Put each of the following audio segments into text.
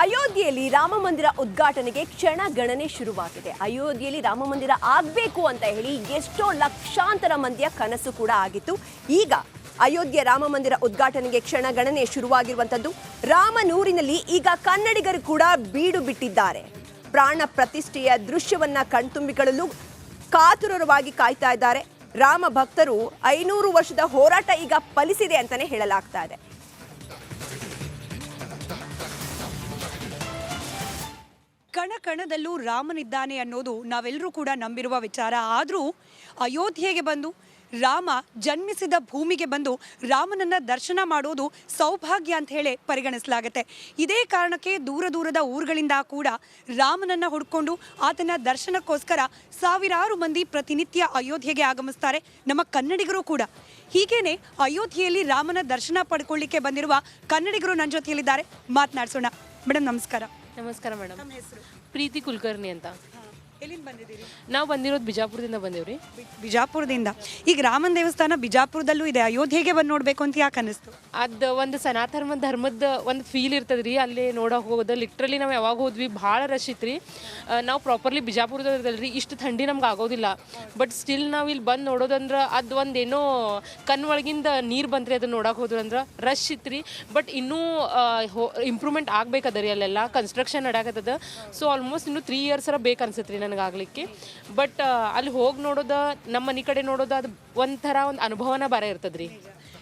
ಅಯೋಧ್ಯೆಯಲ್ಲಿ ರಾಮ ಮಂದಿರ ಉದ್ಘಾಟನೆಗೆ ಕ್ಷಣ ಗಣನೆ ಶುರುವಾಗಿದೆ. ಅಯೋಧ್ಯೆಯಲ್ಲಿ ರಾಮ ಮಂದಿರ ಆಗಬೇಕು ಅಂತ ಹೇಳಿ ಎಷ್ಟೋ ಲಕ್ಷಾಂತರ ಮಂದಿಯ ಕನಸು ಕೂಡ ಆಗಿತ್ತು. ಈಗ ಅಯೋಧ್ಯೆ ರಾಮ ಮಂದಿರ ಉದ್ಘಾಟನೆಗೆ ಕ್ಷಣ ಗಣನೆ ಶುರುವಾಗಿರುವಂತದ್ದು. ರಾಮನೂರಿನಲ್ಲಿ ಈಗ ಕನ್ನಡಿಗರು ಕೂಡ ಬೀಡು ಬಿಟ್ಟಿದ್ದಾರೆ. ಪ್ರಾಣ ಪ್ರತಿಷ್ಠೆಯ ದೃಶ್ಯವನ್ನ ಕಣ್ತುಂಬಿಕೊಳ್ಳಲು ಕಾತುರವಾಗಿ ಕಾಯ್ತಾ ಇದ್ದಾರೆ. ರಾಮ ಭಕ್ತರು 500 ವರ್ಷದ ಹೋರಾಟ ಈಗ ಫಲಿಸಿದೆ ಅಂತಾನೆ ಹೇಳಲಾಗ್ತಾ ಇದೆ. ಕಣ ಕಣದಲ್ಲೂ ರಾಮನಿದ್ದಾನೆ ಅನ್ನೋದು ನಾವೆಲ್ಲರೂ ಕೂಡ ನಂಬಿರುವ ವಿಚಾರ. ಆದರೂ ಅಯೋಧ್ಯೆಗೆ ಬಂದು ರಾಮ ಜನ್ಮಿಸಿದ ಭೂಮಿಗೆ ಬಂದು ರಾಮನನ್ನ ದರ್ಶನ ಮಾಡೋದು ಸೌಭಾಗ್ಯ ಅಂತ ಹೇಳಿ ಪರಿಗಣಿಸಲಾಗುತ್ತೆ. ಇದೇ ಕಾರಣಕ್ಕೆ ದೂರ ದೂರದ ಊರುಗಳಿಂದ ಕೂಡ ರಾಮನನ್ನ ಹುಡ್ಕೊಂಡು ಆತನ ದರ್ಶನಕ್ಕೋಸ್ಕರ ಸಾವಿರಾರು ಮಂದಿ ಪ್ರತಿನಿತ್ಯ ಅಯೋಧ್ಯೆಗೆ ಆಗಮಿಸ್ತಾರೆ, ನಮ್ಮ ಕನ್ನಡಿಗರು ಕೂಡ. ಹೀಗೇನೆ ಅಯೋಧ್ಯೆಯಲ್ಲಿ ರಾಮನ ದರ್ಶನ ಪಡ್ಕೊಳ್ಳಿಕ್ಕೆ ಬಂದಿರುವ ಕನ್ನಡಿಗರು ನನ್ನ ಜೊತೆಯಲ್ಲಿದ್ದಾರೆ, ಮಾತನಾಡಿಸೋಣ. ಮೇಡಮ್ ನಮಸ್ಕಾರ. ನಮಸ್ಕಾರ ಮೇಡಮ್. ನಮ್ಮ ಹೆಸರು ಪ್ರೀತಿ ಕುಲಕರ್ಣಿ ಅಂತ. ಎಲ್ಲಿಂದ ಬಂದಿದ್ದೀರಿ? ನಾವು ಬಂದಿರೋದು ಬಿಜಾಪುರದಿಂದ ಬಂದೇವ್ರಿ. ಬಿಜಾಪುರದಿಂದ. ಈಗ ರಾಮನ ದೇವಸ್ಥಾನ ಬಿಜಾಪುರದಲ್ಲೂ ಇದೆ, ಅಯೋಧ್ಯೆಗೆ ಬಂದು ನೋಡ್ಬೇಕು ಅಂತ ಯಾಕೆ ಅನ್ನಿಸ್ತು? ಅದು ಒಂದು ಸನಾತನ ಧರ್ಮದ ಒಂದು ಫೀಲ್ ಇರ್ತದ್ರಿ ಅಲ್ಲಿ ನೋಡೋಕೆ ಹೋಗೋದು. ಲಿಟ್ರಲಿ ನಾವು ಯಾವಾಗ ಹೋದ್ವಿ ಭಾಳ ರಶ್ ಇತ್ತು ರೀ. ನಾವು ಪ್ರಾಪರ್ಲಿ ಬಿಜಾಪುರದಲ್ರಿ, ಇಷ್ಟು ಥಂಡಿ ನಮ್ಗೆ ಆಗೋದಿಲ್ಲ. ಬಟ್ ಸ್ಟಿಲ್ ನಾವು ಇಲ್ಲಿ ಬಂದು ನೋಡೋದಂದ್ರೆ ಅದು ಒಂದೇನೋ ಕಣ್ಣೊಳಗಿಂದ ನೀರು ಬಂದ್ರಿ ಅದನ್ನ ನೋಡೋಕೆ ಹೋದ್ರು ಅಂದ್ರೆ ರಶ್ ಇತ್ತು ರೀ. ಬಟ್ ಇನ್ನೂ ಇಂಪ್ರೂವ್ಮೆಂಟ್ ಆಗ್ಬೇಕದ ರೀ, ಅಲ್ಲೆಲ್ಲ ಕನ್ಸ್ಟ್ರಕ್ಷನ್ ನಡ್ಯಾಕತ್ತದ. ಸೊ ಆಲ್ಮೋಸ್ಟ್ ಇನ್ನೂ 3 years ಬೇಕು ಅನ್ಸುತ್ತೆ ರೀ ನನಗಾಗಲಿಕ್ಕೆ. ಬಟ್ ಅಲ್ಲಿ ಹೋಗಿ ನೋಡೋದು, ನಮ್ಮ ಮನೆ ಕಡೆ ನೋಡೋದು, ಅದು ಒಂಥರ ಒಂದು ಅನುಭವನ ಬರ ಇರ್ತದ್ರಿ.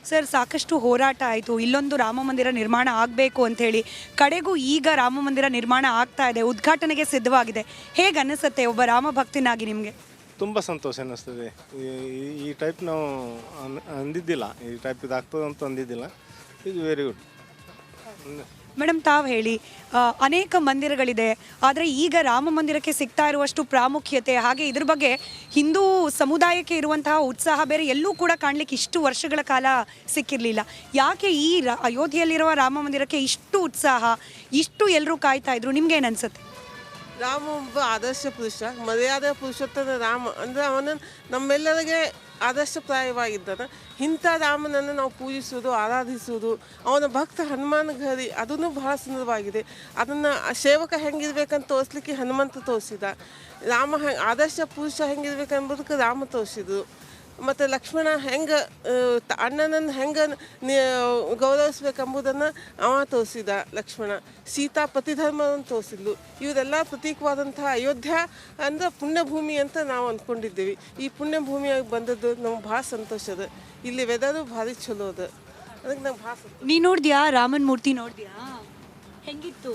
ಸರ್, ಸಾಕಷ್ಟು ಹೋರಾಟ ಆಯಿತು, ಇಲ್ಲೊಂದು ರಾಮ ಮಂದಿರ ನಿರ್ಮಾಣ ಆಗಬೇಕು ಅಂಥೇಳಿ. ಕಡೆಗೂ ಈಗ ರಾಮ ಮಂದಿರ ನಿರ್ಮಾಣ ಆಗ್ತಾ ಇದೆ, ಉದ್ಘಾಟನೆಗೆ ಸಿದ್ಧವಾಗಿದೆ. ಹೇಗೆ ಅನ್ನಿಸುತ್ತೆ ಒಬ್ಬ ರಾಮ ಭಕ್ತನಾಗಿ ನಿಮಗೆ? ತುಂಬ ಸಂತೋಷ ಅನ್ನಿಸ್ತದೆ. ಈ ಟೈಪ್ ನಾವು ಅಂದಿದ್ದಿಲ್ಲ, ಈ ಟೈಪ್ ಇದಾಗ್ತದೆ ಅಂತ ಅಂದಿದ್ದಿಲ್ಲ. ಇದು ವೆರಿ ಗುಡ್. ಮೇಡಮ್, ತಾವು ಹೇಳಿ, ಅನೇಕ ಮಂದಿರಗಳಿದೆ, ಆದರೆ ಈಗ ರಾಮ ಮಂದಿರಕ್ಕೆ ಸಿಗ್ತಾ ಇರುವಷ್ಟು ಪ್ರಾಮುಖ್ಯತೆ, ಹಾಗೆ ಇದ್ರ ಬಗ್ಗೆ ಹಿಂದೂ ಸಮುದಾಯಕ್ಕೆ ಇರುವಂತಹ ಉತ್ಸಾಹ ಬೇರೆ ಎಲ್ಲೂ ಕೂಡ ಕಾಣಲಿಕ್ಕೆ ಇಷ್ಟು ವರ್ಷಗಳ ಕಾಲ ಸಿಕ್ಕಿರಲಿಲ್ಲ. ಯಾಕೆ ಈ ಅಯೋಧ್ಯೆಯಲ್ಲಿರುವ ರಾಮ ಮಂದಿರಕ್ಕೆ ಇಷ್ಟು ಉತ್ಸಾಹ, ಇಷ್ಟು ಎಲ್ಲರೂ ಕಾಯ್ತಾ ಇದ್ರು? ನಿಮ್ಗೇನು ಅನ್ಸುತ್ತೆ? ರಾಮ ಒಬ್ಬ ಆದರ್ಶ ಪುರುಷ, ಮರ್ಯಾದೆ ಪುರುಷೋತ್ತಮ ರಾಮ ಅಂದರೆ ಅವನ ನಮ್ಮೆಲ್ಲರಿಗೆ ಆದರ್ಶಪ್ರಾಯವಾಗಿದ್ದಾನೆ. ಇಂಥ ರಾಮನನ್ನು ನಾವು ಪೂಜಿಸುವುದು, ಆರಾಧಿಸುವುದು, ಅವನ ಭಕ್ತ ಹನುಮಾನ್ ಘರಿ, ಅದನ್ನು ಬಹಳ ಸುಂದರವಾಗಿದೆ. ಅದನ್ನು ಸೇವಕ ಹೆಂಗಿರ್ಬೇಕಂತ ತೋರಿಸ್ಲಿಕ್ಕೆ ಹನುಮಂತ ತೋರಿಸಿದ. ರಾಮ ಆದರ್ಶ ಪುರುಷ ಹೆಂಗಿರ್ಬೇಕಂಬುದಕ್ಕೆ ರಾಮ ತೋರಿಸಿದ್ರು. ಮತ್ತು ಲಕ್ಷ್ಮಣ ಹೆಂಗೆ ಅಣ್ಣನನ್ನು ಹೆಂಗೆ ಗೌರವಿಸ್ಬೇಕೆಂಬುದನ್ನು ಅವ ತೋರಿಸಿದ ಲಕ್ಷ್ಮಣ. ಸೀತಾ ಪ್ರತಿಧರ್ಮವನ್ನು ತೋರಿಸಿದ್ಲು. ಇವರೆಲ್ಲ ಪ್ರತೀಕವಾದಂಥ ಅಯೋಧ್ಯ ಅಂದರೆ ಪುಣ್ಯಭೂಮಿ ಅಂತ ನಾವು ಅಂದ್ಕೊಂಡಿದ್ದೀವಿ. ಈ ಪುಣ್ಯಭೂಮಿಯಾಗಿ ಬಂದದ್ದು ನಮ್ಗೆ ಭಾಳ ಸಂತೋಷ ಅದ. ಇಲ್ಲಿ ವೆದರು ಭಾರಿ ಚಲೋ ಅದ, ಅದಕ್ಕೆ ನಂಗೆ ಭಾಳ ಸಂತೋಷ. ನೀ ನೋಡಿದ್ಯಾ ರಾಮನ್ ಮೂರ್ತಿ? ನೋಡಿದ್ಯಾ? ಹೆಂಗಿತ್ತು?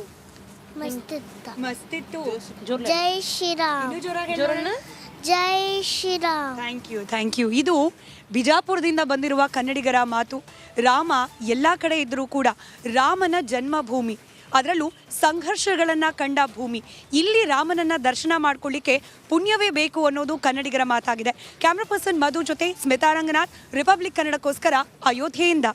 ಮಸ್ತಿತ್ತು. ಜೈ ಶ್ರೀರಾಮ್. ಜೈ ಶ್ರೀರಾಮ್. Thank you. ಇದು ಬಿಜಾಪುರದಿಂದ ಬಂದಿರುವ ಕನ್ನಡಿಗರ ಮಾತು. ರಾಮ ಎಲ್ಲ ಕಡೆ ಇದ್ದರೂ ಕೂಡ ರಾಮನ ಜನ್ಮಭೂಮಿ, ಅದರಲ್ಲೂ ಸಂಘರ್ಷಗಳನ್ನು ಕಂಡ ಭೂಮಿ. ಇಲ್ಲಿ ರಾಮನನ್ನ ದರ್ಶನ ಮಾಡ್ಕೊಳ್ಳಿಕ್ಕೆ ಪುಣ್ಯವೇ ಬೇಕು ಅನ್ನೋದು ಕನ್ನಡಿಗರ ಮಾತಾಗಿದೆ. ಕ್ಯಾಮ್ರಾ ಪರ್ಸನ್ ಮಧು ಜೊತೆ ಸ್ಮಿತಾ ರಂಗನಾಥ್, ರಿಪಬ್ಲಿಕ್ ಕನ್ನಡಕ್ಕೋಸ್ಕರ ಅಯೋಧ್ಯೆಯಿಂದ.